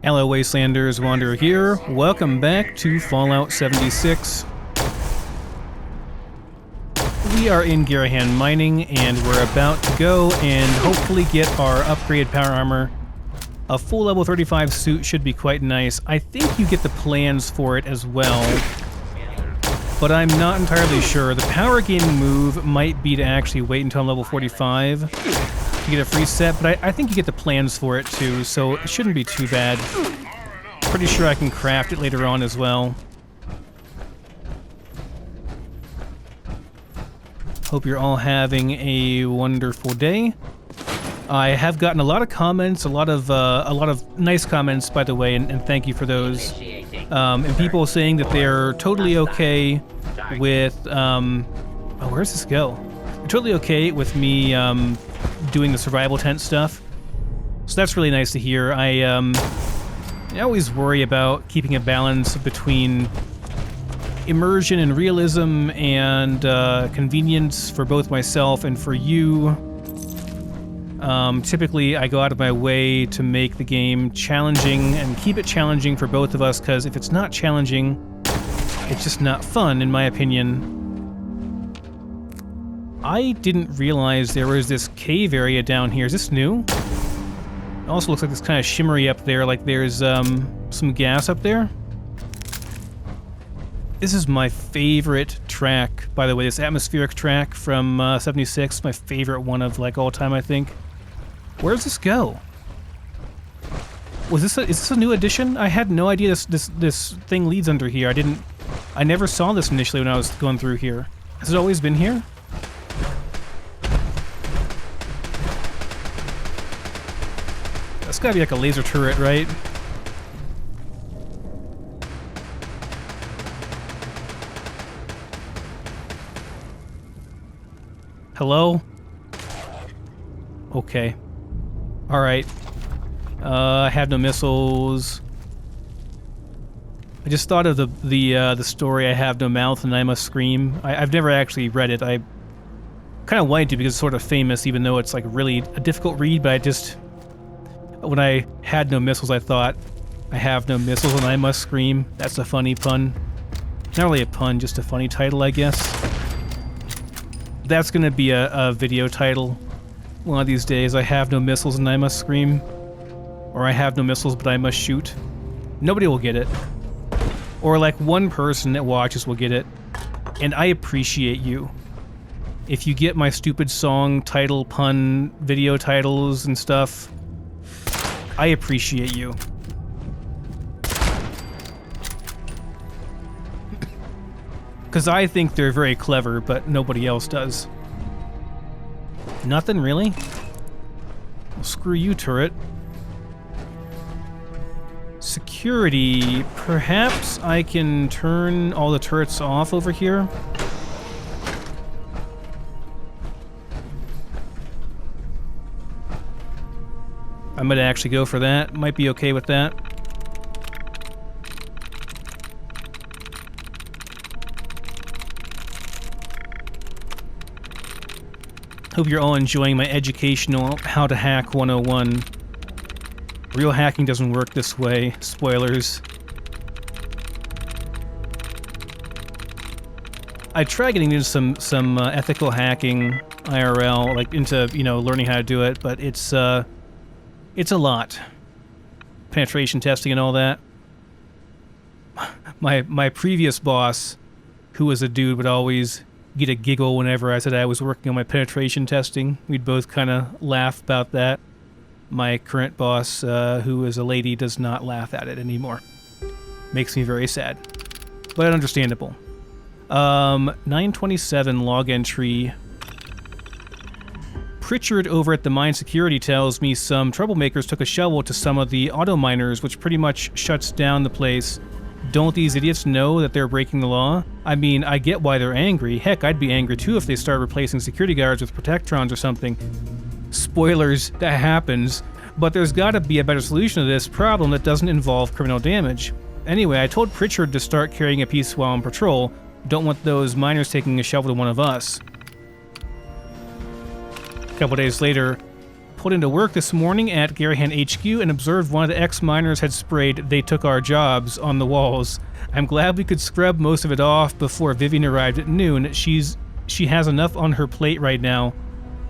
Hello Wastelanders, Wanderer here. Welcome back to Fallout 76. We are in Garrahan mining and we're about to go and hopefully get our upgraded power armor. A full level 35 suit should be quite nice. I think you get the plans for it as well, but I'm not entirely sure. The power gaming move might be to actually wait until I'm level 45 to get a free set, but I think you get the plans for it too, so it shouldn't be too bad. Pretty sure I can craft it later on as well. Hope you're all having a wonderful day. I have gotten a lot of comments, a lot of nice comments, by the way, and thank you for those. And people saying that they're totally okay with, oh, where's this go? They're totally okay with me doing the survival tent stuff. So that's really nice to hear. I always worry about keeping a balance between immersion and realism and convenience for both myself and for you. Typically, I go out of my way to make the game challenging and keep it challenging for both of us, because if it's not challenging, it's just not fun, in my opinion. I didn't realize there was this cave area down here. Is this new? It also looks like it's kind of shimmery up there, like there's some gas up there. This is my favorite track, by the way, this atmospheric track from 76, my favorite one of like all time, I think. Where does this go? Is this a new addition? I had no idea this thing leads under here. I never saw this initially when I was going through here. Has it always been here? That's gotta be like a laser turret, right? Hello? Okay. Alright. I have no missiles. I just thought of the story, I have no mouth and I must scream. I've never actually read it. I kind of wanted to because it's sort of famous, even though it's like really a difficult read, but I just... When I had no missiles, I thought, I have no missiles and I must scream. That's a funny pun. Not really a pun, just a funny title, I guess. That's gonna be a video title one of these days. I have no missiles and I must scream. Or I have no missiles but I must shoot. Nobody will get it. Or like one person that watches will get it. And I appreciate you. If you get my stupid song title, pun, video titles and stuff, I appreciate you. Because I think they're very clever, but nobody else does. Nothing, really? Well, screw you, turret. Security. Perhaps I can turn all the turrets off over here? I might actually go for that. Might be okay with that. Hope you're all enjoying my educational How to Hack 101. Real hacking doesn't work this way. Spoilers. I tried getting into some ethical hacking IRL, like into, you know, learning how to do it, but it's a lot. Penetration testing and all that. My previous boss, who was a dude, would always get a giggle whenever I said I was working on my penetration testing. We'd both kind of laugh about that. My current boss, who is a lady, does not laugh at it anymore. Makes me very sad. But understandable. 927 log entry. Pritchard over at the mine security tells me some troublemakers took a shovel to some of the auto miners, which pretty much shuts down the place. Don't these idiots know that they're breaking the law? I mean, I get why they're angry. Heck, I'd be angry too if they start replacing security guards with protectrons or something. Spoilers, that happens. But there's gotta be a better solution to this problem that doesn't involve criminal damage. Anyway, I told Pritchard to start carrying a piece while on patrol. Don't want those miners taking a shovel to one of us. A couple days later, pulled into work this morning at Garrahan HQ and observed one of the ex-miners had sprayed "They took our jobs" on the walls. I'm glad we could scrub most of it off before Vivian arrived at noon. She has enough on her plate right now.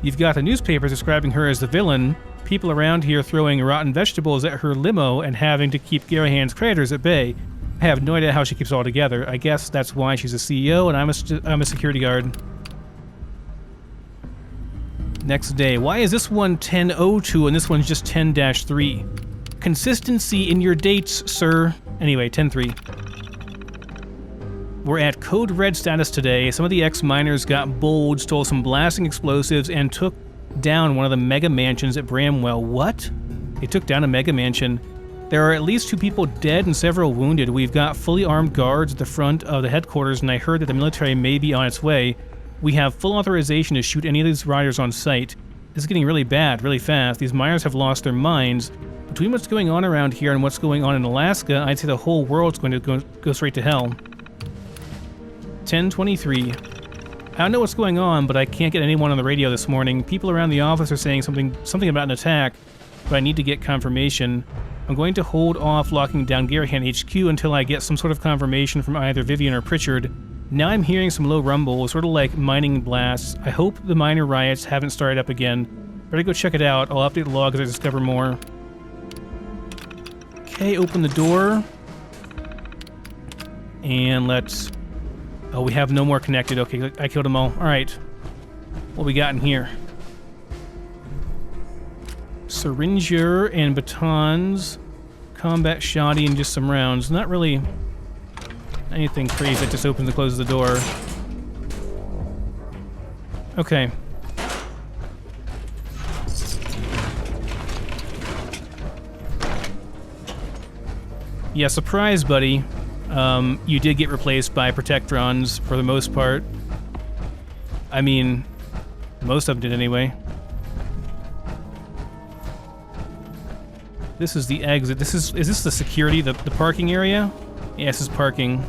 You've got the newspapers describing her as the villain, people around here throwing rotten vegetables at her limo and having to keep Garrahan's creditors at bay. I have no idea how she keeps it all together. I guess that's why she's a CEO and I'm a security guard. Next day. Why is this one 10:02 and this one's just 10-3? Consistency in your dates, sir. Anyway, 10-3. We're at Code Red status today. Some of the ex-miners got bold, stole some blasting explosives, and took down one of the mega mansions at Bramwell. What? They took down a mega mansion. There are at least 2 people dead and several wounded. We've got fully armed guards at the front of the headquarters, and I heard that the military may be on its way. We have full authorization to shoot any of these riders on sight. This is getting really bad, really fast. These miners have lost their minds. Between what's going on around here and what's going on in Alaska, I'd say the whole world's going to go straight to hell. 10:23. I don't know what's going on, but I can't get anyone on the radio this morning. People around the office are saying something about an attack, but I need to get confirmation. I'm going to hold off locking down Gearhand HQ until I get some sort of confirmation from either Vivian or Pritchard. Now I'm hearing some low rumble, sort of like mining blasts. I hope the miner riots haven't started up again. Better go check it out. I'll update the log as I discover more. Okay, open the door. And let's... Oh, we have no more connected. Okay, I killed them all. Alright. What we got in here? Syringer and batons. Combat shoddy and just some rounds. Not really anything crazy that just opens and closes the door. Okay. Yeah, surprise, buddy. You did get replaced by Protectrons for the most part. I mean, most of them did anyway. This is the exit. Is this the security, the parking area? Yeah, this is parking.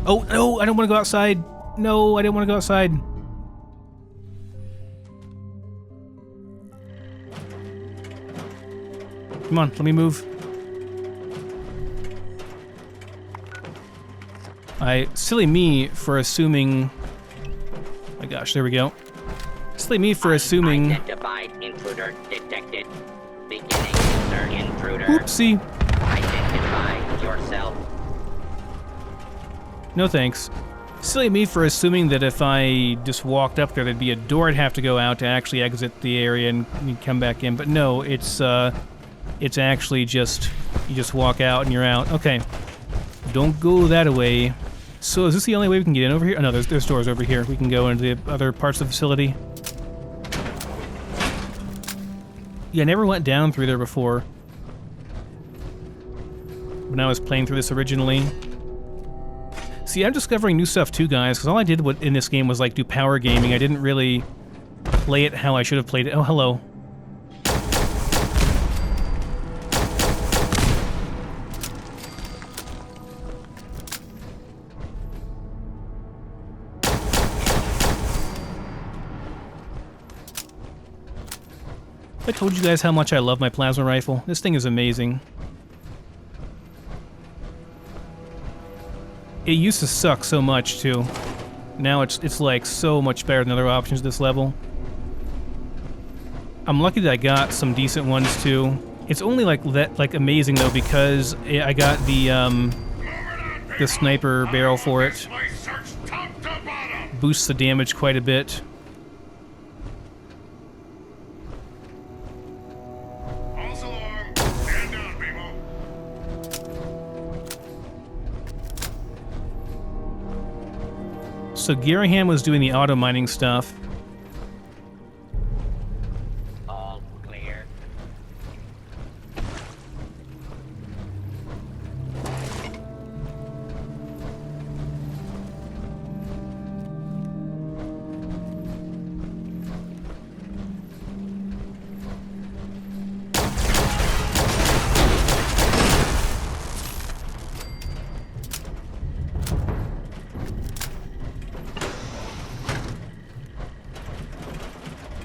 Oh, no, I don't want to go outside. No, I didn't want to go outside. Come on, let me move. Silly me for assuming... Oh my gosh, there we go. Silly me for assuming... Identified intruder detected. Beginning search intruder. Oopsie. Identify yourself. No thanks. Silly me for assuming that if I just walked up there, there'd be a door I'd have to go out to actually exit the area and come back in. But no, it's actually just... You just walk out and you're out. Okay. Don't go that way. So is this the only way we can get in over here? Oh, no, there's doors over here. We can go into the other parts of the facility. Yeah, I never went down through there before. When I was playing through this originally. See, I'm discovering new stuff too, guys, because all I did in this game was like do power gaming. I didn't really play it how I should have played it. Oh, hello. I told you guys how much I love my plasma rifle. This thing is amazing. It used to suck so much too. Now it's like so much better than other options at this level. I'm lucky that I got some decent ones too. It's only like amazing though because I got the sniper barrel for it. Boosts the damage quite a bit. So Garrahan was doing the auto mining stuff. All clear.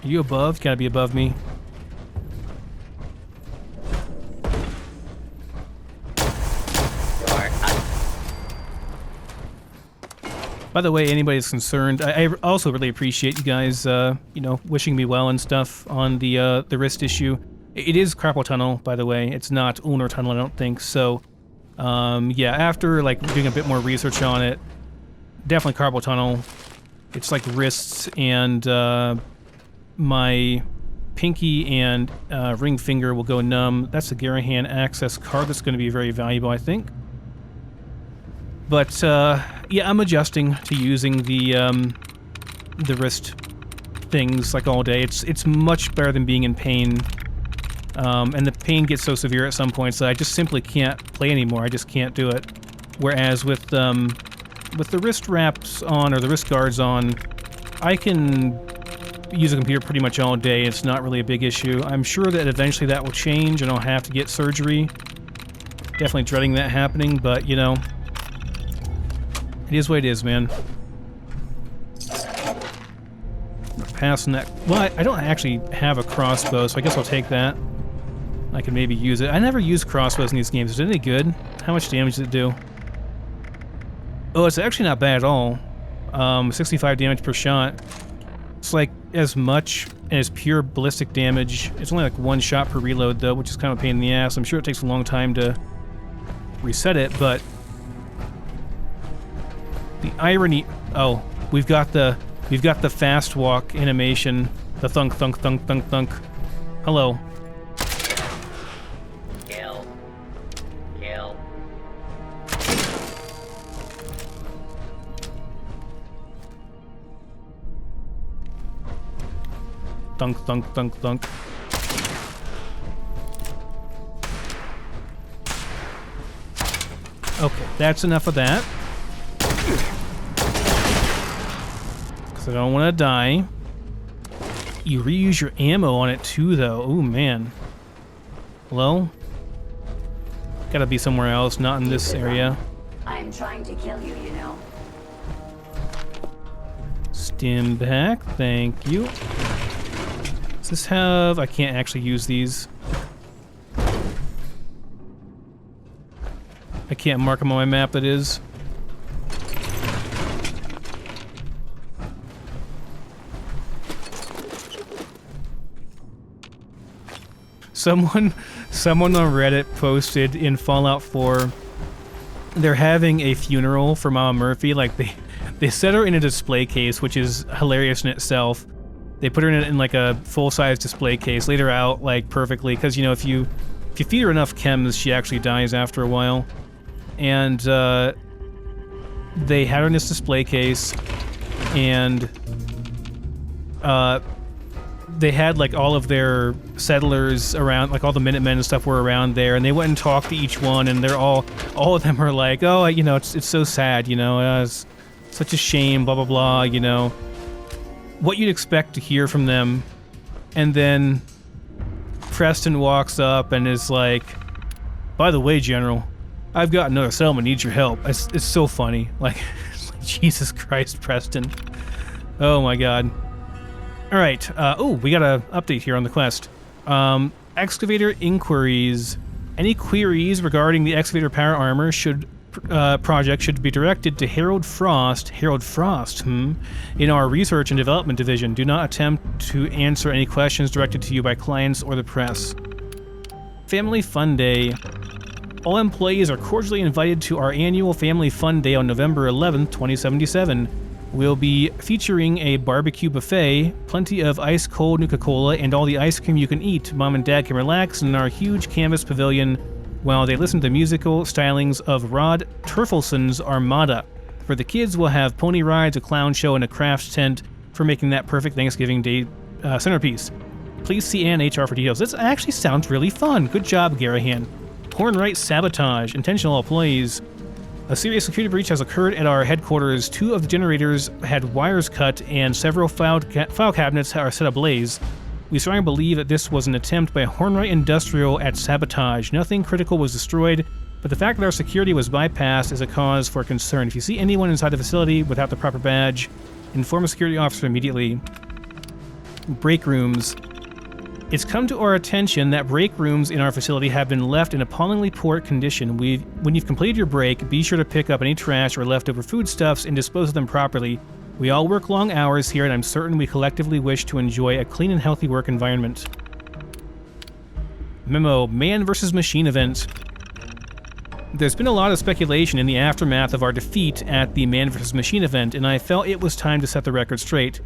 Are you above? Gotta be above me. By the way, anybody that's concerned, I also really appreciate you guys, you know, wishing me well and stuff on the wrist issue. It is carpal tunnel, by the way. It's not ulnar tunnel, I don't think. So, yeah, after like doing a bit more research on it, definitely carpal tunnel. It's like wrists and my pinky and ring finger will go numb. That's a Garrahan access card that's going to be very valuable, I think. But yeah, I'm adjusting to using the wrist things like all day. It's much better than being in pain, and the pain gets so severe at some points that I just simply can't play anymore. I just can't do it. Whereas with the wrist wraps on or the wrist guards on, I can use a computer pretty much all day. It's not really a big issue. I'm sure that eventually that will change and I'll have to get surgery. Definitely dreading that happening, but you know, it is what it is, man. Passing that. Well, I don't actually have a crossbow, so I guess I'll take that. I can maybe use it. I never use crossbows in these games. Is it any good? How much damage does it do? Oh, it's actually not bad at all. 65 damage per shot. It's like as much as pure ballistic damage. It's only like 1 shot per reload, though, which is kind of a pain in the ass. I'm sure it takes a long time to reset it, but the irony. Oh, we've got the fast walk animation. The thunk thunk thunk thunk thunk. Hello. Kill. Kill. Thunk thunk thunk thunk. Okay, that's enough of that. I don't want to die. You reuse your ammo on it too, though. Oh man. Hello? Gotta be somewhere else, not in this area. I'm trying to kill you, you know. Stim back, thank you. Does this have... I can't actually use these. I can't mark them on my map, that is. Someone on Reddit posted in Fallout 4, they're having a funeral for Mama Murphy. Like they set her in a display case, which is hilarious in itself. They put her in like a full-size display case, laid her out like perfectly, because you know if you feed her enough chems, she actually dies after a while. And they had her in this display case, and they had like all of their settlers around, like all the Minutemen and stuff were around there, and they went and talked to each one, and they're all of them are like, oh, you know, it's so sad, you know, it's such a shame, blah blah blah, you know, what you'd expect to hear from them. And then Preston walks up and is like, by the way, General, I've got another settlement, needs your help. It's so funny, like Jesus Christ, Preston. Oh my god. All right. Oh, we got an update here on the quest. Excavator inquiries. Any queries regarding the excavator power armor project should be directed to Harold Frost. Harold Frost, in our research and development division. Do not attempt to answer any questions directed to you by clients or the press. Family Fun Day. All employees are cordially invited to our annual Family Fun Day on November 11th, 2077. We'll be featuring a barbecue buffet, plenty of ice-cold Nuka-Cola, and all the ice cream you can eat. Mom and Dad can relax in our huge canvas pavilion while they listen to musical stylings of Rod Turfelson's Armada. For the kids, we'll have pony rides, a clown show, and a crafts tent for making that perfect Thanksgiving Day centerpiece. Please see ANHR for details. This actually sounds really fun. Good job, Garrahan. Hornwright sabotage. Intentional employees. A serious security breach has occurred at our headquarters. 2 of the generators had wires cut, and several file cabinets are set ablaze. We strongly believe that this was an attempt by Hornwright Industrial at sabotage. Nothing critical was destroyed, but the fact that our security was bypassed is a cause for concern. If you see anyone inside the facility without the proper badge, inform a security officer immediately. Break rooms. It's come to our attention that break rooms in our facility have been left in appallingly poor condition. When you've completed your break, be sure to pick up any trash or leftover foodstuffs and dispose of them properly. We all work long hours here, and I'm certain we collectively wish to enjoy a clean and healthy work environment. Memo: Man vs. Machine event. There's been a lot of speculation in the aftermath of our defeat at the Man vs. Machine event, and I felt it was time to set the record straight.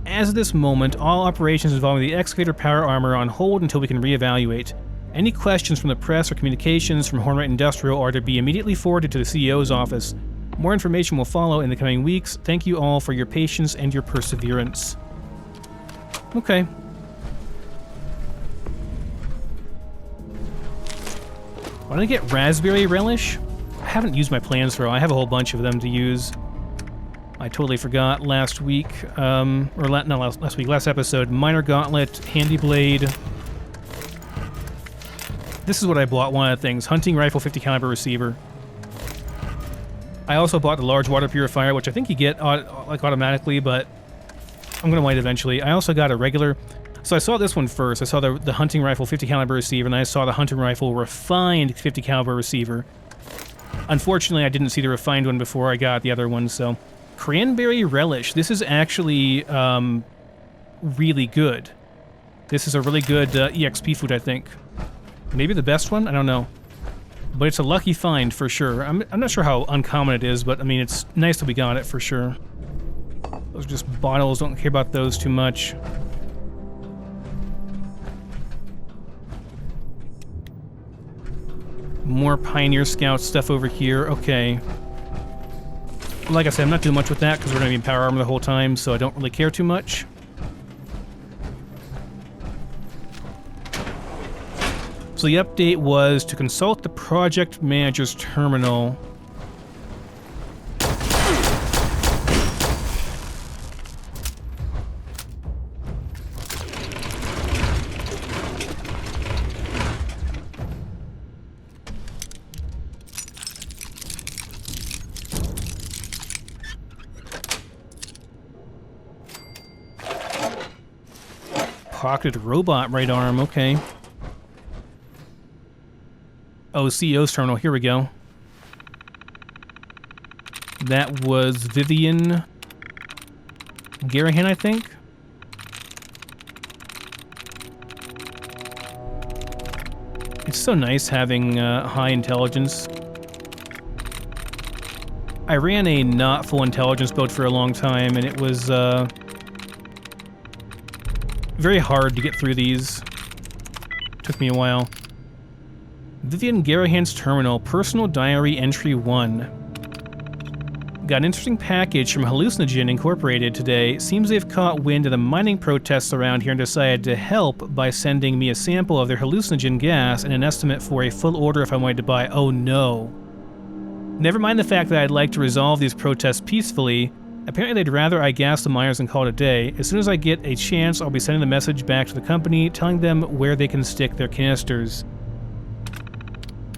As of this moment, all operations involving the excavator power armor are on hold until we can reevaluate. Any questions from the press or communications from Hornwright Industrial are to be immediately forwarded to the CEO's office. More information will follow in the coming weeks. Thank you all for your patience and your perseverance. Okay. Why don't I get raspberry relish? I haven't used my plans for. I have a whole bunch of them to use. I totally forgot last week, last episode. Minor Gauntlet, Handy Blade. This is what I bought, one of the things. Hunting Rifle 50 caliber receiver. I also bought the large water purifier, which I think you get automatically, but I'm gonna wait eventually. I also got a regular. So I saw this one first. I saw the Hunting Rifle 50 caliber receiver, and I saw the Hunting Rifle Refined 50 caliber receiver. Unfortunately, I didn't see the refined one before I got the other one, so... Cranberry relish. This is actually really good. This is a really good EXP food, I think. Maybe the best one? I don't know. But it's a lucky find for sure. I'm not sure how uncommon it is, but I mean, it's nice that we got it for sure. Those are just bottles. Don't care about those too much. More Pioneer Scout stuff over here. Okay. Like I said, I'm not doing much with that because we're going to be in power armor the whole time, so I don't really care too much. So the update was to consult the project manager's terminal. Pocketed robot right arm, okay. Oh, CEO's terminal, here we go. That was Vivian Garrahan, I think. It's so nice having high intelligence. I ran a not full intelligence build for a long time, and it was very hard to get through these. Took me a while. Vivian Garrahan's terminal, personal diary entry 1. Got an interesting package from Hallucinogen Incorporated today. Seems they've caught wind of the mining protests around here and decided to help by sending me a sample of their hallucinogen gas and an estimate for a full order if I wanted to buy. Oh no. Never mind the fact that I'd like to resolve these protests peacefully. Apparently they'd rather I gas the miners and call it a day. As soon as I get a chance, I'll be sending the message back to the company, telling them where they can stick their canisters.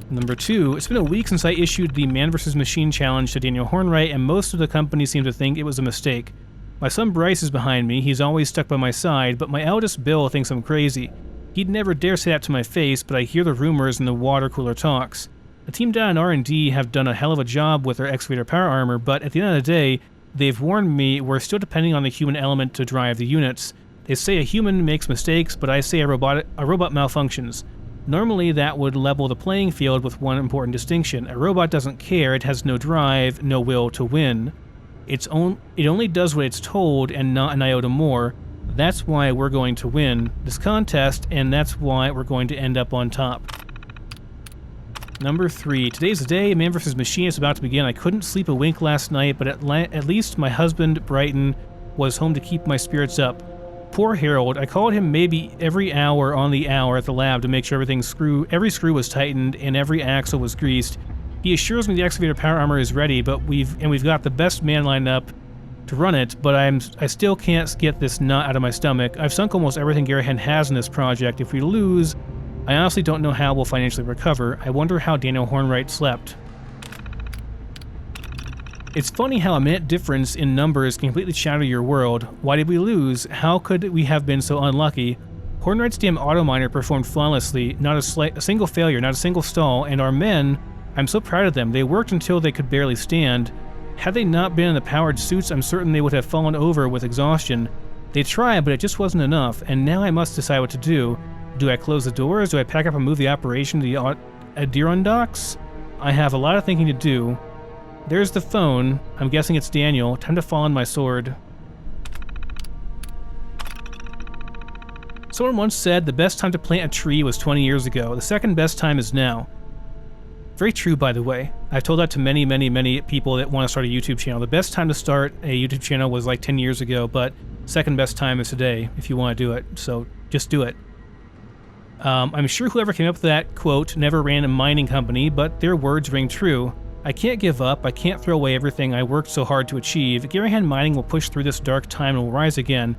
Number 2, it's been a week since I issued the Man vs. Machine challenge to Daniel Hornwright, and most of the company seem to think it was a mistake. My son Bryce is behind me, he's always stuck by my side, but my eldest Bill thinks I'm crazy. He'd never dare say that to my face, but I hear the rumors and the water cooler talks. The team down in R&D have done a hell of a job with their excavator power armor, but at the end of the day, they've warned me we're still depending on the human element to drive the units. They say a human makes mistakes, but I say a robot malfunctions. Normally that would level the playing field with one important distinction. A robot doesn't care, it has no drive, no will to win. It only does what it's told and not an iota more. That's why we're going to win this contest, and that's why we're going to end up on top. Number 3. Today's the day. Man vs. Machine is about to begin. I couldn't sleep a wink last night, but at least my husband, Brighton, was home to keep my spirits up. Poor Harold. I called him maybe every hour on the hour at the lab to make sure every screw was tightened and every axle was greased. He assures me the excavator power armor is ready, but we've got the best man lined up to run it, but I still can't get this knot out of my stomach. I've sunk almost everything Gearhand has in this project. If we lose, I honestly don't know how we'll financially recover. I wonder how Daniel Hornwright slept. It's funny how a minute difference in numbers can completely shatter your world. Why did we lose? How could we have been so unlucky? Hornwright's damn auto miner performed flawlessly, not a single failure, not a single stall, and our men, I'm so proud of them. They worked until they could barely stand. Had they not been in the powered suits, I'm certain they would have fallen over with exhaustion. They tried, but it just wasn't enough, and now I must decide what to do. Do I close the doors? Do I pack up and move the operation to the Adirondacks? I have a lot of thinking to do. There's the phone. I'm guessing it's Daniel. Time to fall on my sword. Someone once said the best time to plant a tree was 20 years ago. The second best time is now. Very true, by the way. I've told that to many, many, many people that want to start a YouTube channel. The best time to start a YouTube channel was like 10 years ago, but second best time is today if you want to do it. So just do it. I'm sure whoever came up with that quote never ran a mining company, but their words ring true. I can't give up. I can't throw away everything I worked so hard to achieve. Garrahan mining will push through this dark time and will rise again.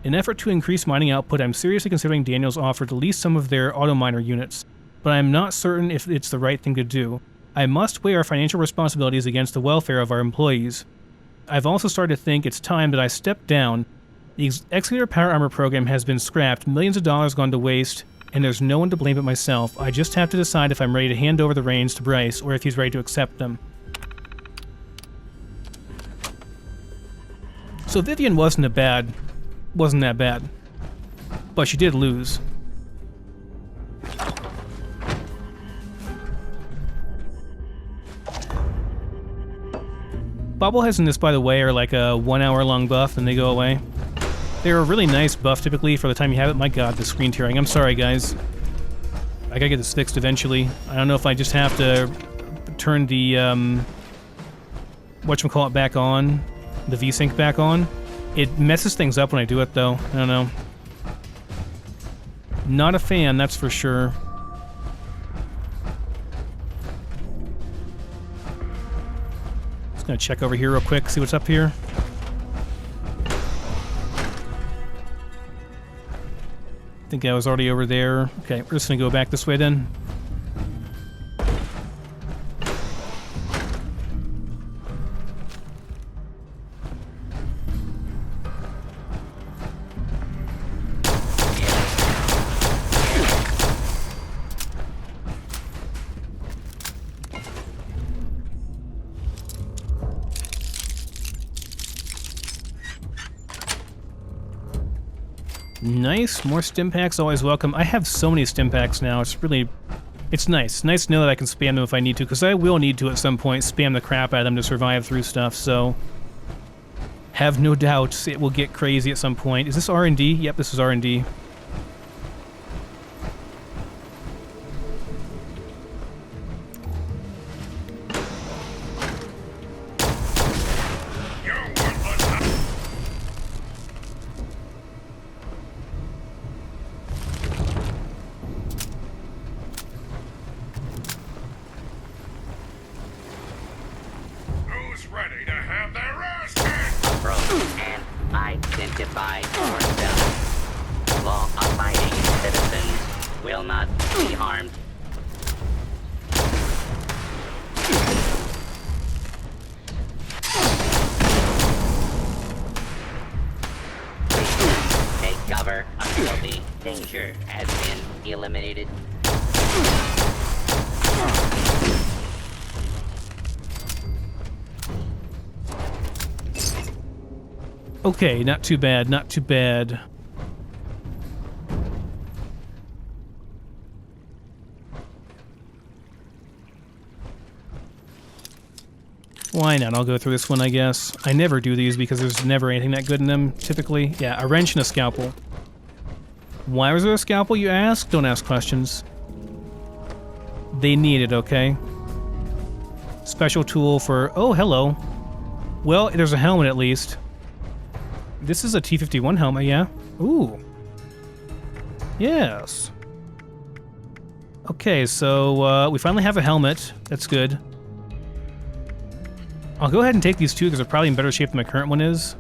In an effort to increase mining output, I'm seriously considering Daniel's offer to lease some of their auto miner units, but I'm not certain if it's the right thing to do. I must weigh our financial responsibilities against the welfare of our employees. I've also started to think it's time that I step down. The Excavator Power Armor program has been scrapped, millions of dollars gone to waste, and there's no one to blame but myself. I just have to decide if I'm ready to hand over the reins to Bryce or if he's ready to accept them. So Vivian wasn't that bad, but she did lose. Bobbleheads in this, by the way, are like a 1 hour long buff and they go away. They're a really nice buff typically for the time you have it. My god, the screen tearing. I'm sorry, guys. I gotta get this fixed eventually. I don't know if I just have to turn the, whatchamacallit back on. The VSync back on. It messes things up when I do it, though. I don't know. Not a fan, that's for sure. Just gonna check over here real quick, see what's up here. I think I was already over there. Okay, we're just gonna go back this way then. Nice, more stim packs, always welcome. I have so many stim packs now, it's really... It's nice. Nice to know that I can spam them if I need to, because I will need to at some point spam the crap out of them to survive through stuff, so... Have no doubts it will get crazy at some point. Is this R&D? Yep, this is R&D. Okay, not too bad, not too bad. Why not? I'll go through this one, I guess. I never do these because there's never anything that good in them, typically. Yeah, a wrench and a scalpel. Why was there a scalpel, you ask? Don't ask questions. They need it, okay? Special tool for... Oh, hello. Well, there's a helmet at least. This is a T-51 helmet, yeah? Ooh. Yes. Okay, so we finally have a helmet. That's good. I'll go ahead and take these two because they're probably in better shape than my current one is.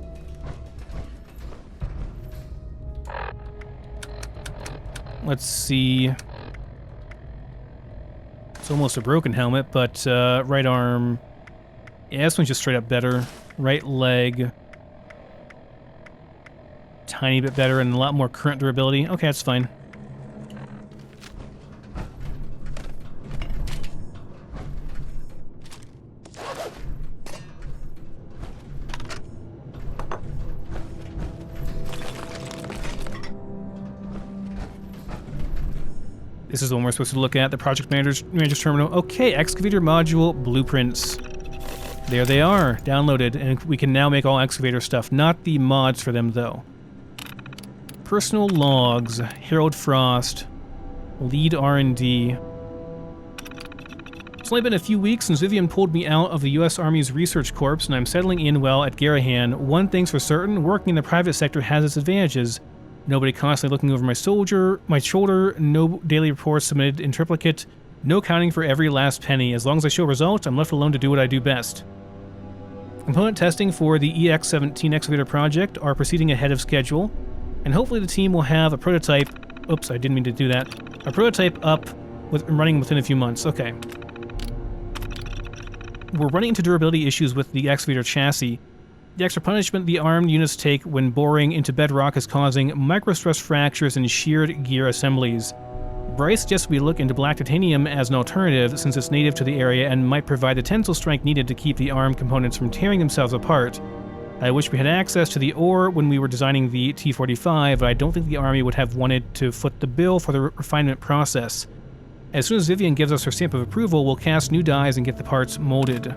Let's see. It's almost a broken helmet, but right arm... Yeah, this one's just straight up better. Right leg... tiny bit better and a lot more current durability. Okay, that's fine. This is the one we're supposed to look at, the project manager's terminal. Okay, excavator module blueprints. There they are, downloaded, and we can now make all excavator stuff, not the mods for them though. Personal logs, Harold Frost, lead R&D. It's only been a few weeks since Vivian pulled me out of the US Army's Research Corps, and I'm settling in well at Garrahan. One thing's for certain, working in the private sector has its advantages. Nobody constantly looking over my shoulder, no daily reports submitted in triplicate, no counting for every last penny. As long as I show results, I'm left alone to do what I do best. Component testing for the EX-17 excavator project are proceeding ahead of schedule, and hopefully the team will have a prototype... Oops, I didn't mean to do that. A prototype up running within a few months. Okay. We're running into durability issues with the excavator chassis. The extra punishment the armed units take when boring into bedrock is causing microstress fractures and sheared gear assemblies. Bryce suggests we look into black titanium as an alternative since it's native to the area and might provide the tensile strength needed to keep the arm components from tearing themselves apart. I wish we had access to the ore when we were designing the T-45, but I don't think the Army would have wanted to foot the bill for the refinement process. As soon as Vivian gives us her stamp of approval, we'll cast new dies and get the parts molded.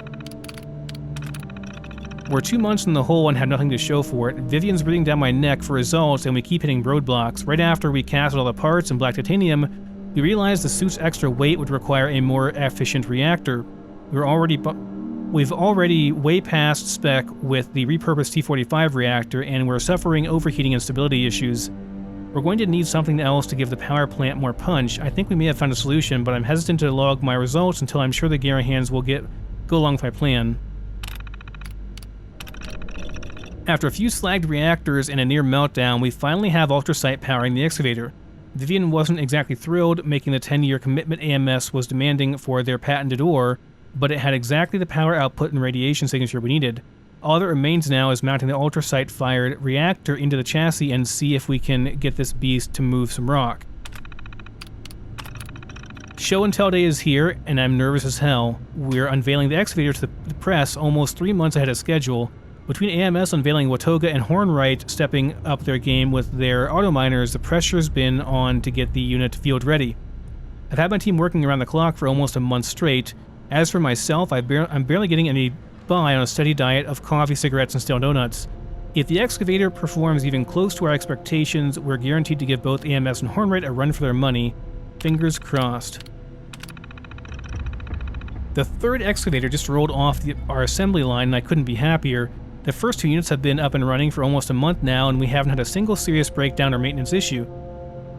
We're 2 months in the hole and have nothing to show for it. Vivian's breathing down my neck for results and we keep hitting roadblocks. Right after we casted all the parts in black titanium, we realized the suit's extra weight would require a more efficient reactor. We've already way past spec with the repurposed T-45 reactor and we're suffering overheating and stability issues. We're going to need something else to give the power plant more punch. I think we may have found a solution, but I'm hesitant to log my results until I'm sure the Garrahans will go along with my plan. After a few slagged reactors and a near meltdown, we finally have ultrasight powering the excavator. Vivian wasn't exactly thrilled making the 10-year commitment AMS was demanding for their patented ore, but it had exactly the power output and radiation signature we needed. All that remains now is mounting the ultrasight-fired reactor into the chassis and see if we can get this beast to move some rock. Show and tell day is here, and I'm nervous as hell. We're unveiling the excavator to the press almost 3 months ahead of schedule. Between AMS unveiling Watoga and Hornwright stepping up their game with their auto miners, the pressure's been on to get the unit field ready. I've had my team working around the clock for almost a month straight. As for myself, I'm barely getting any by on a steady diet of coffee, cigarettes, and stale donuts. If the excavator performs even close to our expectations, we're guaranteed to give both AMS and Hornwright a run for their money. Fingers crossed. The third excavator just rolled off our assembly line and I couldn't be happier. The first 2 units have been up and running for almost a month now, and we haven't had a single serious breakdown or maintenance issue.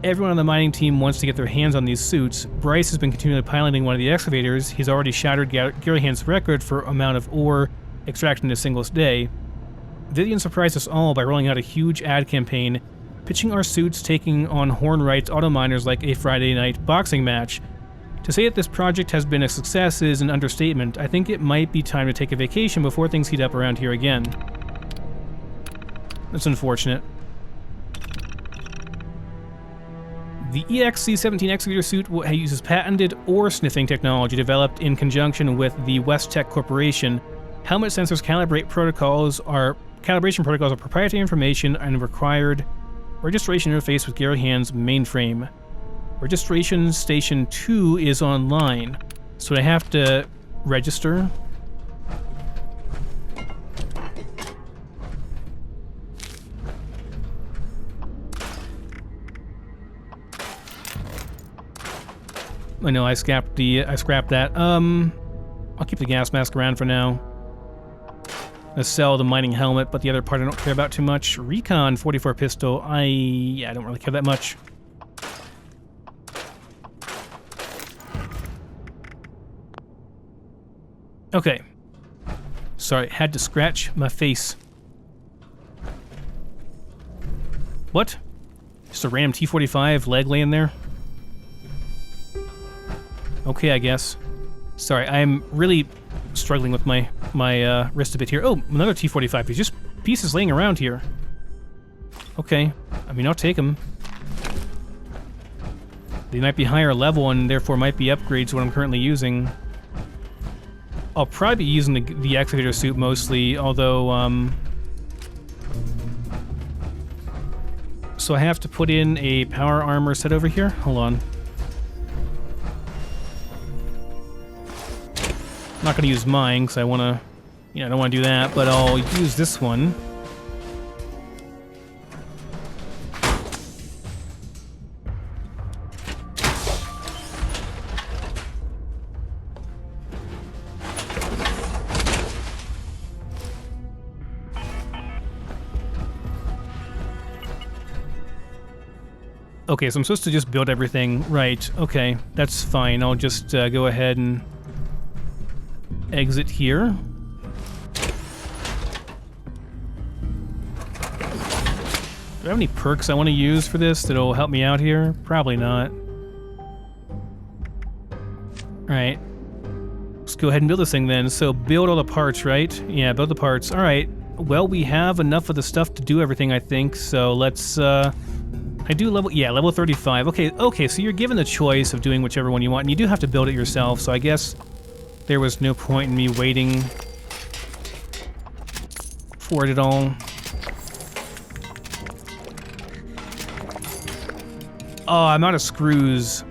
Everyone on the mining team wants to get their hands on these suits. Bryce has been continually piloting one of the excavators. He's already shattered Gearhand's record for amount of ore extracted in a single day. Vivian surprised us all by rolling out a huge ad campaign, pitching our suits taking on Hornwright's auto miners like a Friday night boxing match. To say that this project has been a success is an understatement. I think it might be time to take a vacation before things heat up around here again. That's unfortunate. The EXC-17 excavator suit uses patented ore sniffing technology developed in conjunction with the West Tech Corporation. Helmet sensors calibration protocols are proprietary information and required registration interface with Gearhand's mainframe. Registration Station 2 is online, so I have to register. I know I scrapped that. I'll keep the gas mask around for now. I'll sell the mining helmet, but the other part I don't care about too much. Recon 44 pistol. I don't really care that much. Okay. Sorry, had to scratch my face. What? Just a random T-45 leg laying there? Okay, I guess. Sorry, I'm really struggling with my wrist a bit here. Oh, another T-45. There's just pieces laying around here. Okay. I mean, I'll take them. They might be higher level and therefore might be upgrades to what I'm currently using. I'll probably be using the excavator suit mostly, although, so I have to put in a power armor set over here. Hold on. I'm not going to use mine because I want to, I don't want to do that, but I'll use this one. Okay, so I'm supposed to just build everything. Right, okay, that's fine. I'll just go ahead and exit here. Do I have any perks I want to use for this that'll help me out here? Probably not. Alright. Let's go ahead and build this thing then. So build all the parts, right? Yeah, build the parts. Alright. Well, we have enough of the stuff to do everything, I think. So let's, I do level 35. Okay, so you're given the choice of doing whichever one you want, and you do have to build it yourself, so I guess there was no point in me waiting for it at all. Oh, I'm out of screws.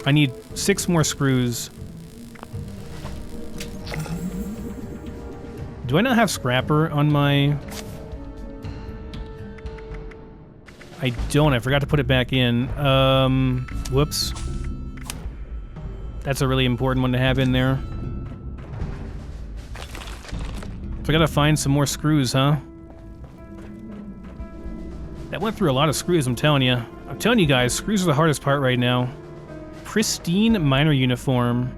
I need 6 more screws. Do I not have scrapper on my... I don't. I forgot to put it back in. Whoops. That's a really important one to have in there. So I gotta find some more screws, huh? That went through a lot of screws, I'm telling you. I'm telling you guys, screws are the hardest part right now. Pristine miner uniform.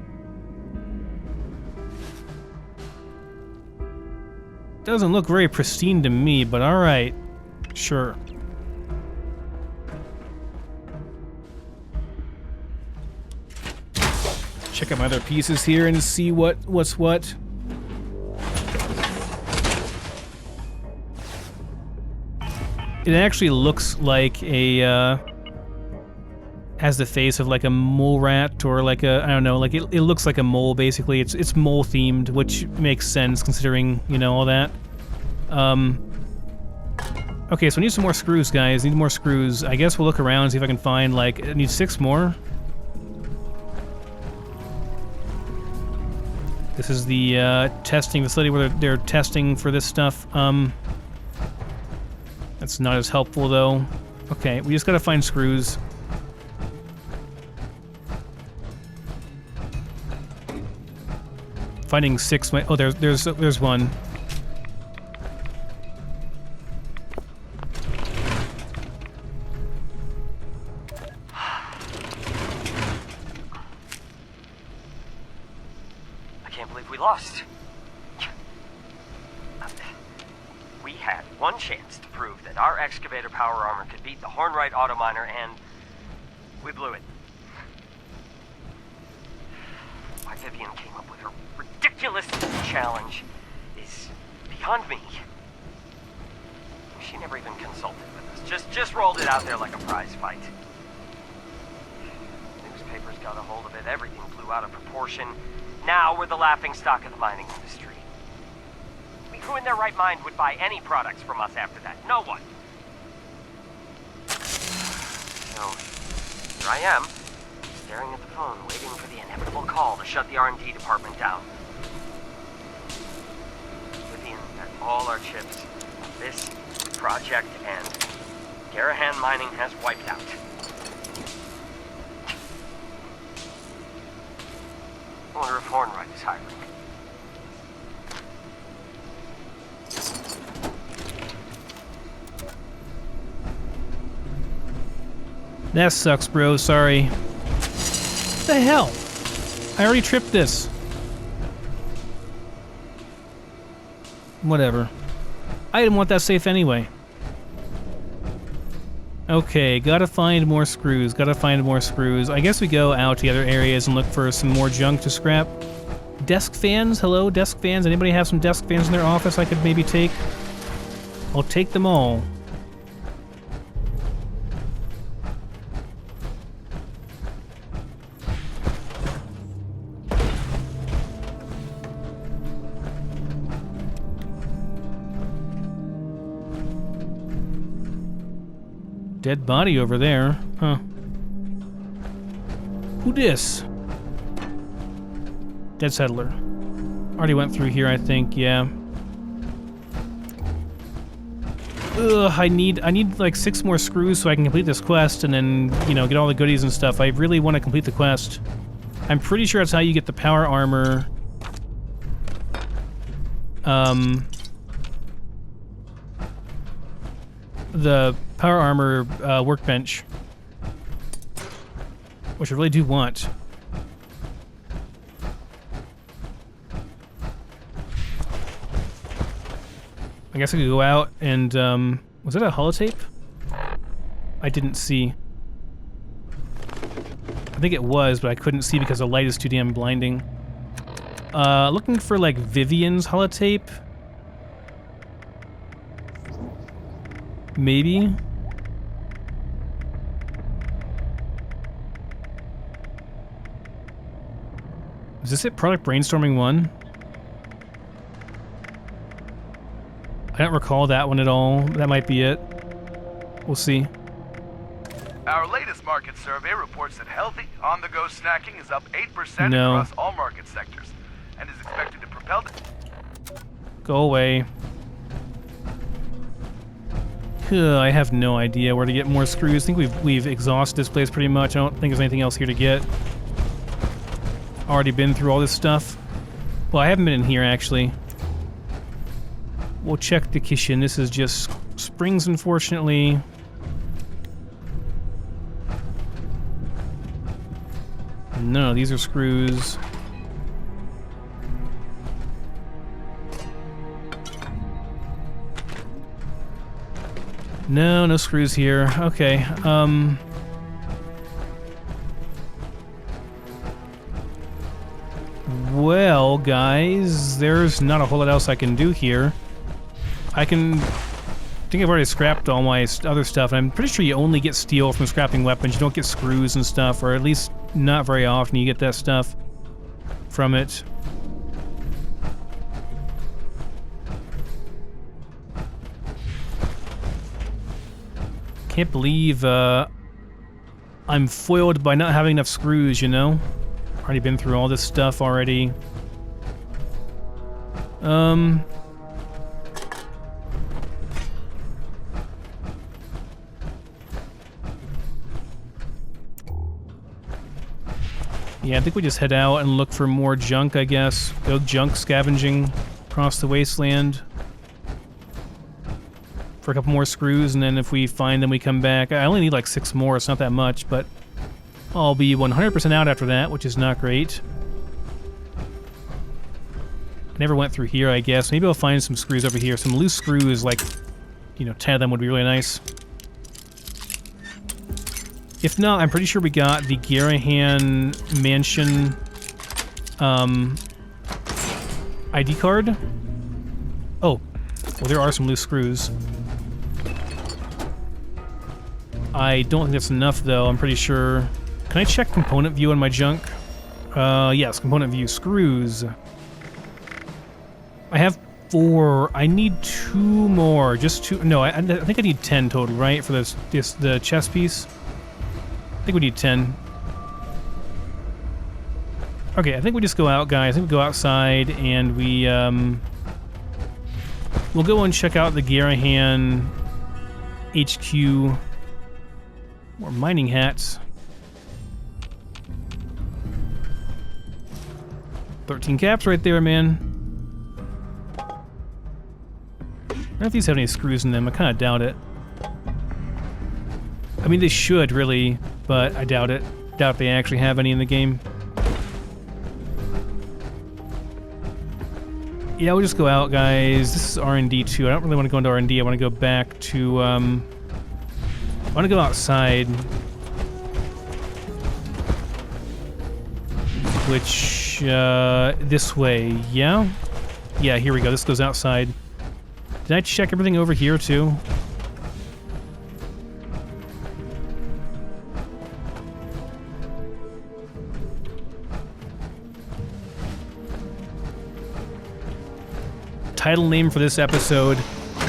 Doesn't look very pristine to me, but alright. Sure. Check out my other pieces here and see what's what. It actually looks like a, has the face of like a mole rat or like a, I don't know, like it looks like a mole basically. It's mole themed, which makes sense considering, all that. Okay, so I need some more screws, guys. Need more screws. I guess we'll look around and see if I can find, like, I need 6 more. This is the testing facility where they're testing for this stuff. That's not as helpful, though. Okay, we just gotta find screws. Finding 6. Oh, there's one. Lost. We had one chance to prove that our excavator power armor could beat the Hornwright auto miner, and we blew it. Why Vivian came up with her ridiculous challenge is beyond me. She never even consulted with us. Just rolled it out there like a prize fight. Newspapers got a hold of it. Everything flew out of proportion. Now we're the laughingstock of the mining industry. Who in their right mind would buy any products from us after that? No one. So, here I am, staring at the phone, waiting for the inevitable call to shut the R&D department down. Vivian got all our chips. This project and Garrahan mining has wiped out. I wonder if Hornwright is hiring. That sucks, bro. Sorry. What the hell? I already tripped this. Whatever. I didn't want that safe anyway. Okay, gotta find more screws. Gotta find more screws. I guess we go out to the other areas and look for some more junk to scrap. Desk fans? Hello, desk fans? Anybody have some desk fans in their office I could maybe take? I'll take them all. Dead body over there. Huh. Who dis? Dead settler. Already went through here, I think, yeah. Ugh, I need like 6 more screws so I can complete this quest and then, you know, get all the goodies and stuff. I really want to complete the quest. I'm pretty sure that's how you get the power armor. The power armor workbench. Which I really do want. I guess I could go out and, was that a holotape? I didn't see. I think it was, but I couldn't see because the light is too damn blinding. Looking for, like, Vivian's holotape? Maybe? Is this it? Product Brainstorming 1? I don't recall that one at all. That might be it. We'll see. Our latest market survey reports that healthy, on-the-go snacking is up 8% No. across all market sectors and is expected to propel the... Go away. I have no idea where to get more screws. I think we've exhausted this place pretty much. I don't think there's anything else here to get. Already been through all this stuff. Well, I haven't been in here, actually. We'll check the kitchen. This is just springs, unfortunately. No, these are screws. No, no screws here. Okay, well, guys, there's not a whole lot else I can do here. I think I've already scrapped all my other stuff, and I'm pretty sure you only get steel from scrapping weapons. You don't get screws and stuff, or at least not very often you get that stuff from it. Can't believe I'm foiled by not having enough screws, you know? Already been through all this stuff already. Yeah, I think we just head out and look for more junk, I guess. Go junk scavenging across the wasteland for a couple more screws, and then if we find them, we come back. I only need like 6 more, it's not that much, but I'll be 100% out after that, which is not great. I never went through here, I guess. Maybe I'll find some screws over here. Some loose screws, like, you know, 10 of them would be really nice. If not, I'm pretty sure we got the Garrahan mansion ID card. Oh, well, there are some loose screws. I don't think that's enough, though. I'm pretty sure. Can I check component view on my junk? Yes, component view. Screws. I have 4. I need 2 more. Just 2. No, I think I need 10 total, right? For the chest piece. I think we need 10. Okay, I think we just go out, guys. I think we go outside and we, we'll go and check out the Garrahan HQ. More mining hats. 13 caps right there, man. I don't know if these have any screws in them. I kind of doubt it. I mean, they should, really, but I doubt it. Doubt they actually have any in the game. Yeah, we'll just go out, guys. This is R&D 2. I don't really want to go into R&D. I want to go back to, I want to go outside. Which, this way, yeah? Yeah, here we go. This goes outside. Did I check everything over here, too? Title name for this episode,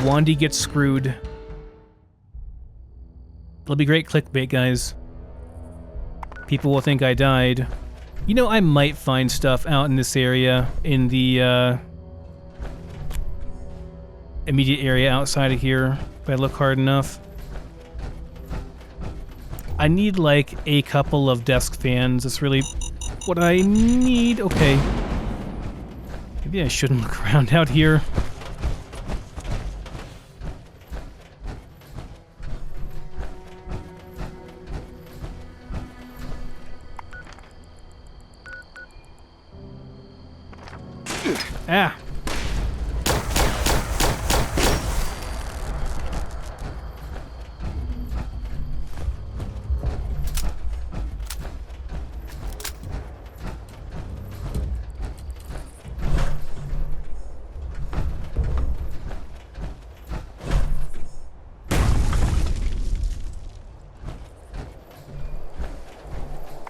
Wandy Gets Screwed. It'll be great clickbait, guys. People will think I died. You know, I might find stuff out in this area, in the immediate area outside of here, if I look hard enough. I need, like, a couple of desk fans. That's really what I need. Okay. Maybe I shouldn't look around out here. Ah.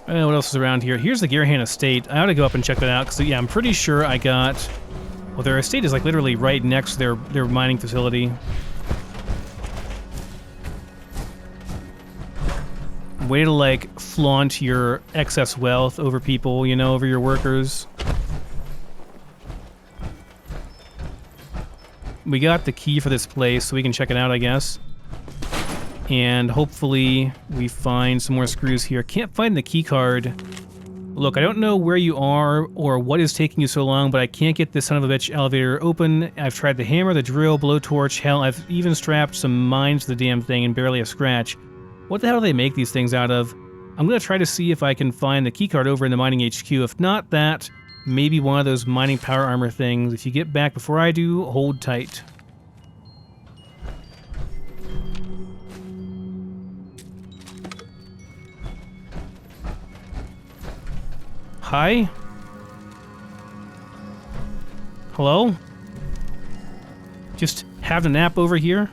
What else is around here? Here's the Gearhand estate. I ought to go up and check that out, because, yeah, I'm pretty sure I got... Well, their estate is, like, literally right next to their mining facility. Way to, like, flaunt your excess wealth over people, you know, over your workers. We got the key for this place, so we can check it out, I guess. And hopefully we find some more screws here. Can't find the key card. Look, I don't know where you are or what is taking you so long, but I can't get this son of a bitch elevator open. I've tried the hammer, the drill, blowtorch, hell, I've even strapped some mines to the damn thing and barely a scratch. What the hell do they make these things out of? I'm gonna try to see if I can find the key card over in the mining HQ. If not that, maybe one of those mining power armor things. If you get back before I do, hold tight. Hi? Hello? Just having a nap over here?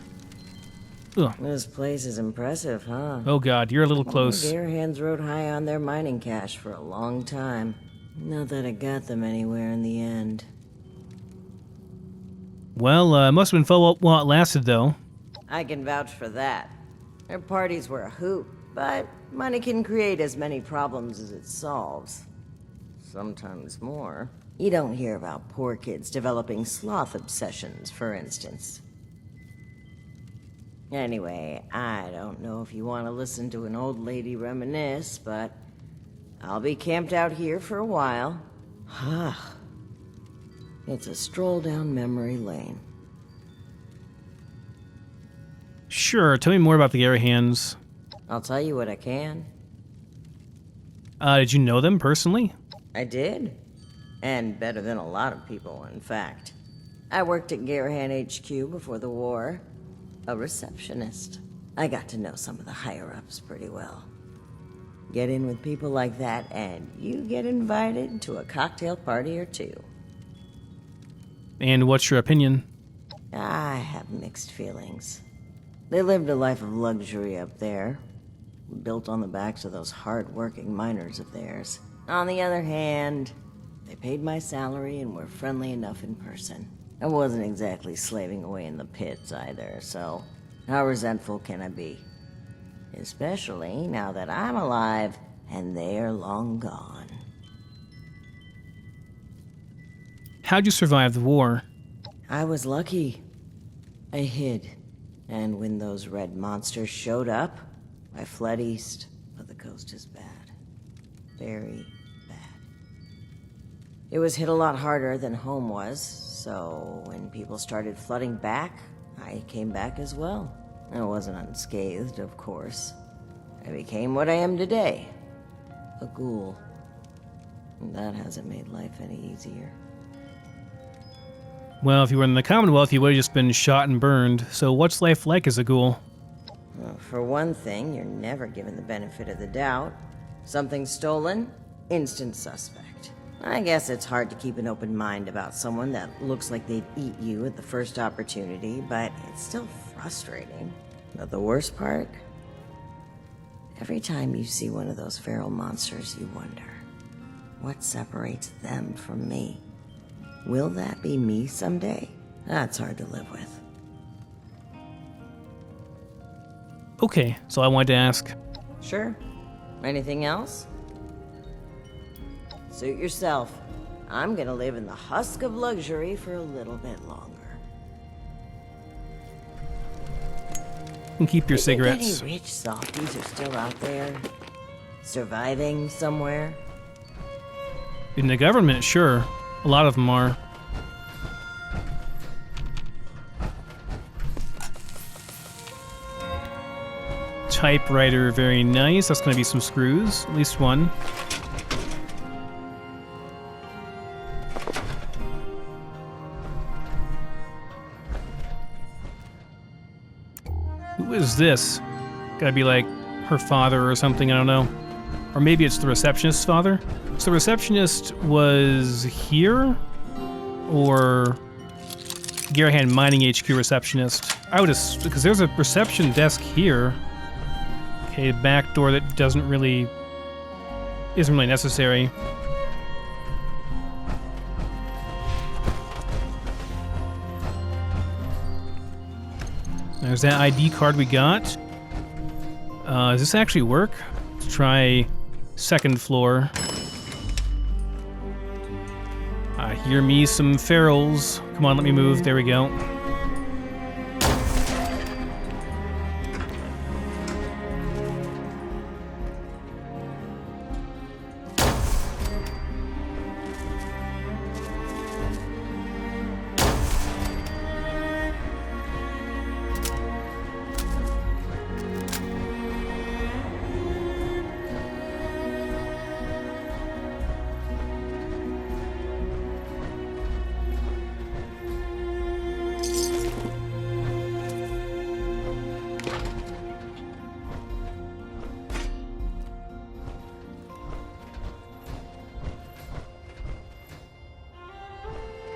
Ugh. This place is impressive, huh? Oh god, you're a little close. Gearhands rode high on their mining cash for a long time. Not that it got them anywhere in the end. Well, it must have been fun while it lasted, though. I can vouch for that. Their parties were a hoot, but money can create as many problems as it solves. Sometimes more. You don't hear about poor kids developing sloth obsessions, for instance. Anyway, I don't know if you want to listen to an old lady reminisce, but I'll be camped out here for a while. It's a stroll down memory lane. Sure, tell me more about the Garrahans. I'll tell you what I can. Did you know them personally? I did. And better than a lot of people, in fact. I worked at Garrahan HQ before the war. A receptionist. I got to know some of the higher-ups pretty well. Get in with people like that, and you get invited to a cocktail party or two. And what's your opinion? I have mixed feelings. They lived a life of luxury up there, built on the backs of those hard-working miners of theirs. On the other hand, they paid my salary and were friendly enough in person. I wasn't exactly slaving away in the pits either, so how resentful can I be? Especially now that I'm alive and they're long gone. How'd you survive the war? I was lucky. I hid. And when those red monsters showed up, I fled east. But the coast is bad. Very bad. It was hit a lot harder than home was, so when people started flooding back, I came back as well. I wasn't unscathed, of course. I became what I am today. A ghoul. And that hasn't made life any easier. Well, if you were in the Commonwealth, you would have just been shot and burned. So what's life like as a ghoul? Well, for one thing, you're never given the benefit of the doubt. Something stolen? Instant suspect. I guess it's hard to keep an open mind about someone that looks like they'd eat you at the first opportunity, but it's still frustrating. But the worst part? Every time you see one of those feral monsters, you wonder, what separates them from me? Will that be me someday? That's hard to live with. Okay, so I wanted to ask. Sure. Anything else? Suit yourself. I'm gonna live in the husk of luxury for a little bit longer. And keep your You think cigarettes. any rich softies are still out there? Surviving somewhere? In the government, sure. A lot of them are. Typewriter, very nice. That's going to be some screws. At least one. Who is this? Gotta be like her father or something, I don't know. Or maybe it's the receptionist's father? So the receptionist was here? Or Gearhand Mining HQ receptionist? I would assume, because there's a reception desk here. Okay, back door that isn't really necessary. There's that ID card we got. Does this actually work? Let's try second floor. Hear me some ferals. Come on, let me move. There we go.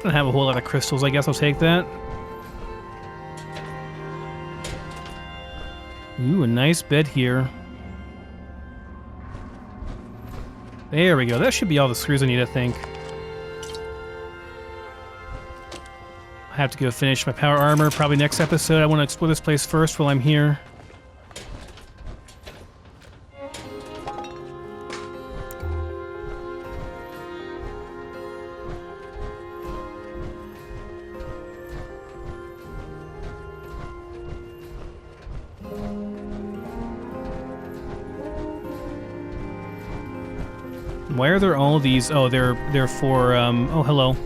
Don't have a whole lot of crystals. I guess I'll take that. Ooh, a nice bed here. There we go. That should be all the screws I need, I think. I have to go finish my power armor probably next episode. I want to explore this place first while I'm here. Why are there all these? Oh, they're for, oh, hello.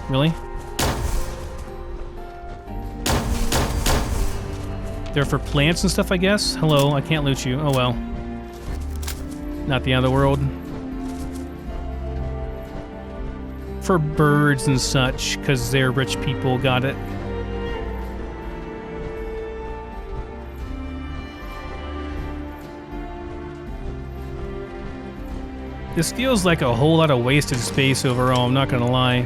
Really? They're for plants and stuff, I guess? Hello, I can't loot you. Oh, well. Not the end of the world. For birds and such, because they're rich people, got it. This feels like a whole lot of wasted space overall, I'm not gonna lie.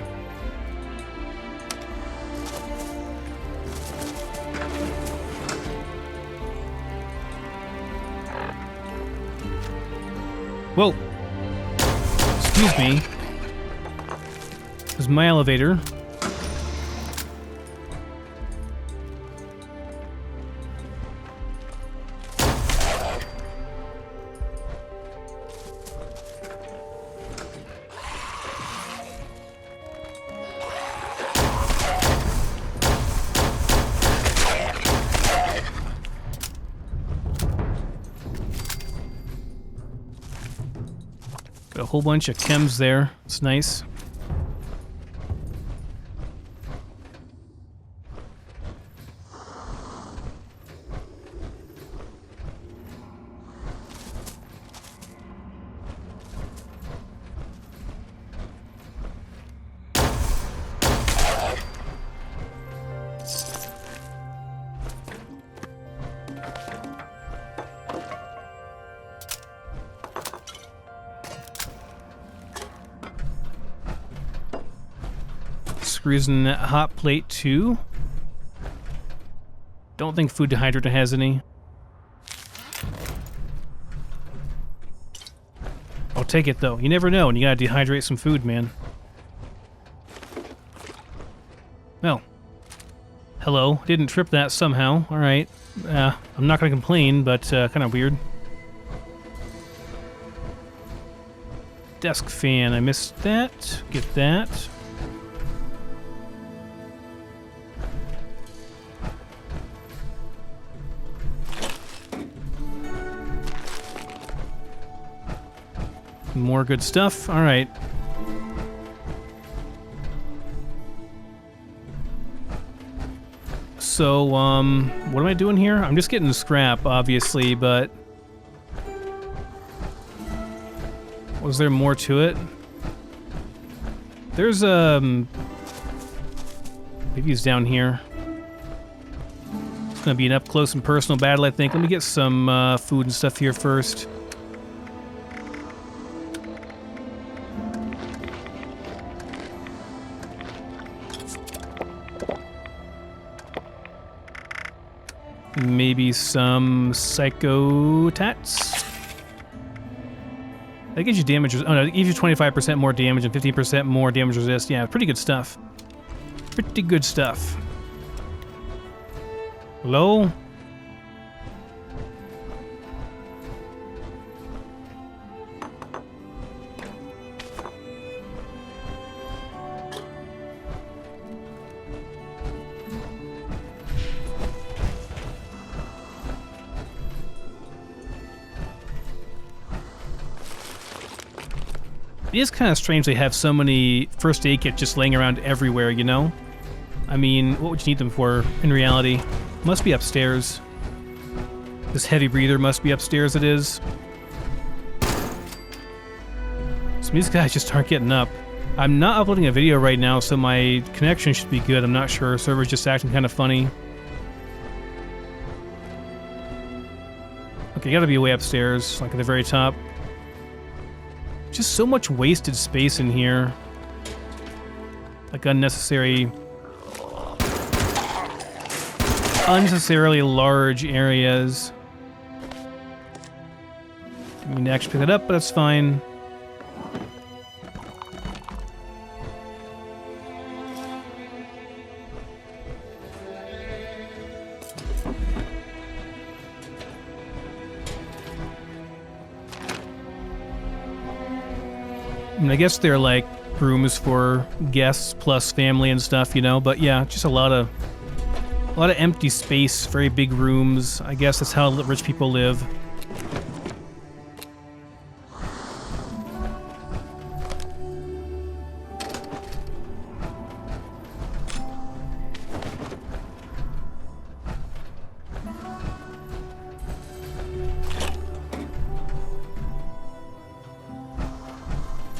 Whoa! Excuse me. This is my elevator. Got a whole bunch of chems there. It's nice. Screws in that hot plate too. Don't think food dehydrator has any. I'll take it though. You never know, and you gotta dehydrate some food, man. Well, Hello. Didn't trip that somehow. Alright. I'm not gonna complain, but kind of weird. Desk fan. I missed that. Get that. More good stuff. All right. So, what am I doing here? I'm just getting scrap, obviously, but... Was there more to it? There's, maybe he's down here. It's gonna be an up-close and personal battle, I think. Let me get some, food and stuff here first. Maybe some psychotats. That gives you damage. Oh no, it gives you 25% more damage and 15% more damage resist. Yeah, pretty good stuff. Pretty good stuff. Hello? It is kind of strange they have so many first aid kits just laying around everywhere, you know? I mean, what would you need them for in reality? Must be upstairs. This heavy breather must be upstairs, it is. Some of these guys just aren't getting up. I'm not uploading a video right now, so my connection should be good. I'm not sure. Server's just acting kind of funny. Okay, gotta be way upstairs, like at the very top. Just so much wasted space in here. Like unnecessarily large areas. I mean, to actually pick it up, but that's fine. I mean, I guess they're like rooms for guests plus family and stuff, you know. But yeah, just a lot of empty space, very big rooms. I guess that's how rich people live.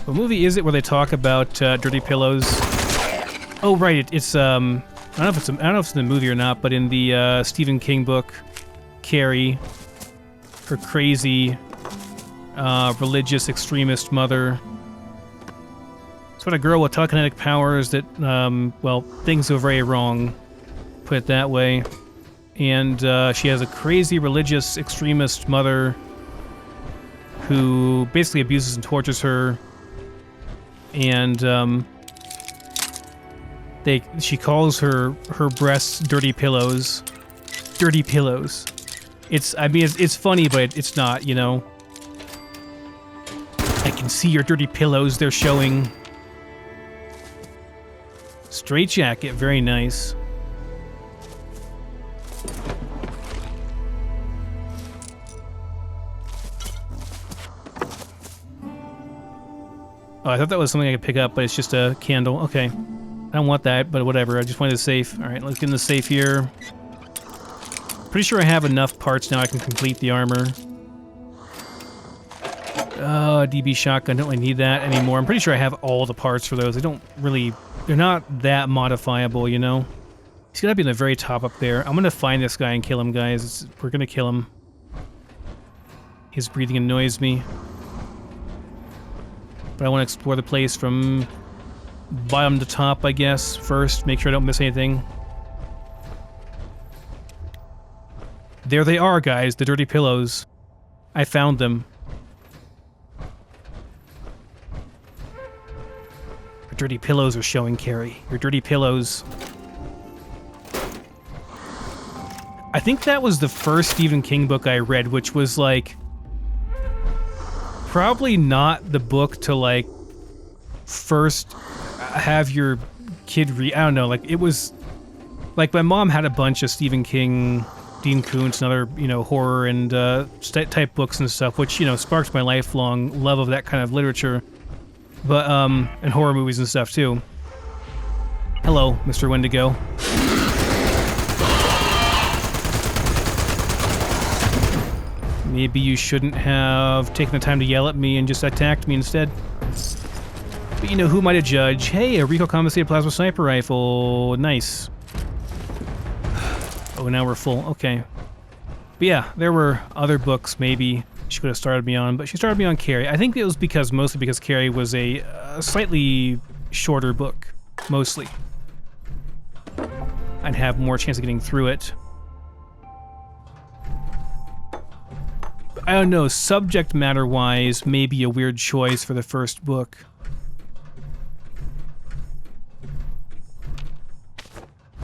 What movie is it where they talk about dirty pillows? Oh, right. It's I don't know if it's in the movie or not, but in the Stephen King book, Carrie, her crazy religious extremist mother. It's about a girl with telekinetic powers that, well, things go very wrong, put it that way. And she has a crazy religious extremist mother who basically abuses and tortures her. And she calls her breasts dirty pillows. Dirty pillows. I mean, it's funny, but it's not, you know. I can see your dirty pillows, they're showing. Straight jacket, very nice. Oh, I thought that was something I could pick up, but it's just a candle. Okay. I don't want that, but whatever. I just wanted the safe. Alright, let's get in the safe here. Pretty sure I have enough parts now I can complete the armor. DB shotgun. Don't really need that anymore. I'm pretty sure I have all the parts for those. They're not that modifiable, you know? He's gotta be in the very top up there. I'm gonna find this guy and kill him, guys. We're gonna kill him. His breathing annoys me. But I want to explore the place from bottom to top, I guess, first. Make sure I don't miss anything. There they are, guys, the dirty pillows. I found them. Your dirty pillows are showing, Carrie. Your dirty pillows. I think that was the first Stephen King book I read, which was like probably not the book to like first have your kid read. I don't know, like it was like my mom had a bunch of Stephen King, Dean Koontz, and other, you know, horror and type books and stuff, which, you know, sparked my lifelong love of that kind of literature. But, and horror movies and stuff, too. Hello, Mr. Wendigo. Maybe you shouldn't have taken the time to yell at me and just attacked me instead. But, you know, who am I to judge? Hey, a recoil-compensated plasma sniper rifle. Nice. Oh, now we're full. Okay. But yeah, there were other books maybe she could have started me on, but she started me on Carrie. I think it was mostly because Carrie was a slightly shorter book, mostly. I'd have more chance of getting through it. But I don't know, subject matter-wise, maybe a weird choice for the first book.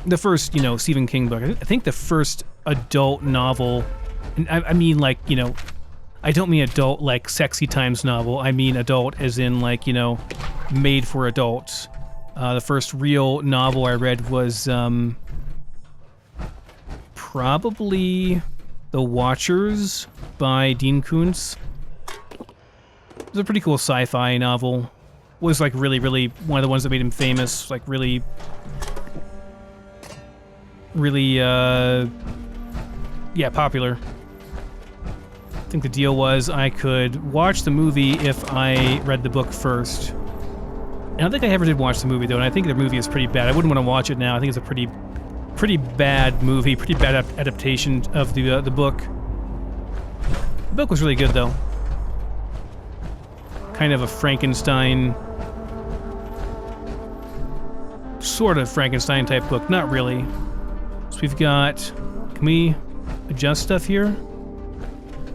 The first, you know, Stephen King book. I think the first adult novel, and I mean, like, you know, I don't mean adult like sexy times novel. I mean adult as in, like, you know, made for adults. The first real novel I read was probably The Watchers by Dean Koontz. It was a pretty cool sci-fi novel. It was like really, really one of the ones that made him famous. Like really, yeah, popular. I think the deal was I could watch the movie if I read the book first. And I don't think I ever did watch the movie, though, and I think the movie is pretty bad. I wouldn't want to watch it now. I think it's a pretty bad movie, pretty bad adaptation of the book. The book was really good, though. Kind of a Frankenstein... sort of Frankenstein-type book. Not really. So we've got... Can we adjust stuff here?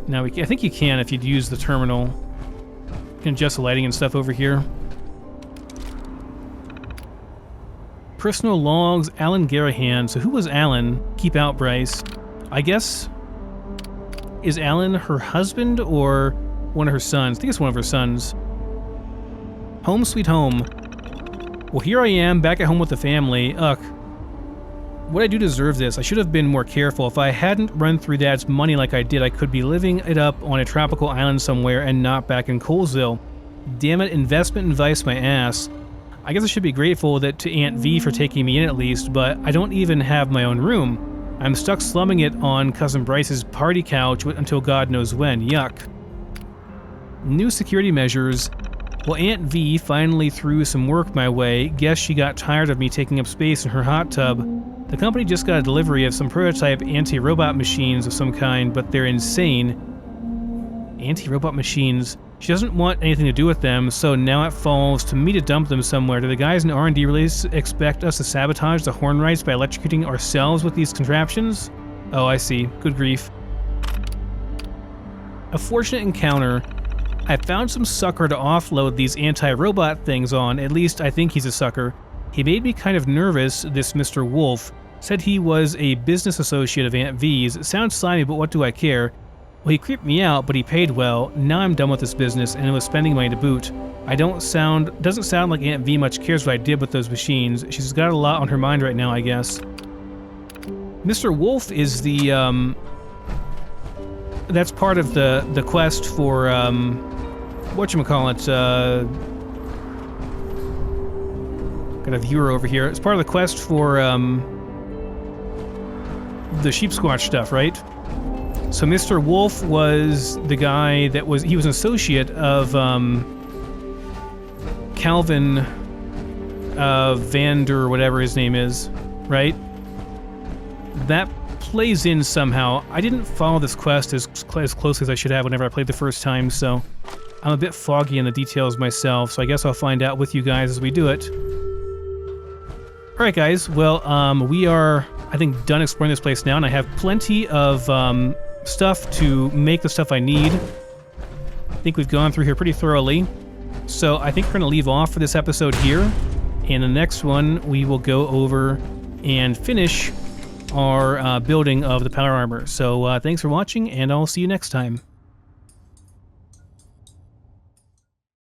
Now, I think you can if you'd use the terminal. You can adjust the lighting and stuff over here. Personal logs, Alan Garrahan. So who was Alan? Keep out, Bryce. I guess... Is Alan her husband or one of her sons? I think it's one of her sons. Home sweet home. Well, here I am, back at home with the family. Ugh. What I do deserve this. I should have been more careful. If I hadn't run through Dad's money like I did, I could be living it up on a tropical island somewhere and not back in Colesville. Damn it, investment advice my ass. I guess I should be grateful to Aunt V for taking me in at least, but I don't even have my own room. I'm stuck slumming it on Cousin Bryce's party couch until God knows when. Yuck. New security measures. Well, Aunt V finally threw some work my way. Guess she got tired of me taking up space in her hot tub. The company just got a delivery of some prototype anti-robot machines of some kind, but they're insane. Anti-robot machines. She doesn't want anything to do with them, so now it falls to me to dump them somewhere. Do the guys in R&D really expect us to sabotage the horn rights by electrocuting ourselves with these contraptions? Oh, I see. Good grief. A fortunate encounter. I found some sucker to offload these anti-robot things on. At least I think he's a sucker. He made me kind of nervous, this Mr. Wolf. Said he was a business associate of Aunt V's. It sounds slimy, but what do I care? Well, he creeped me out, but he paid well. Now I'm done with this business, and it was spending money to boot. Doesn't sound like Aunt V much cares what I did with those machines. She's got a lot on her mind right now, I guess. Mr. Wolf is the, that's part of the quest for, whatchamacallit, got a viewer over here. It's part of the quest for, the sheep squatch stuff, right? So Mr. Wolf was the guy that he was an associate of, Calvin, Vander, whatever his name is, right? That plays in somehow. I didn't follow this quest as closely as I should have whenever I played the first time, so I'm a bit foggy in the details myself, so I guess I'll find out with you guys as we do it. Alright guys, well, we are, I think, done exploring this place now, and I have plenty of stuff to make the stuff I need. I think we've gone through here pretty thoroughly. So I think we're going to leave off for this episode here. And the next one, we will go over and finish our building of the power armor. So thanks for watching, and I'll see you next time.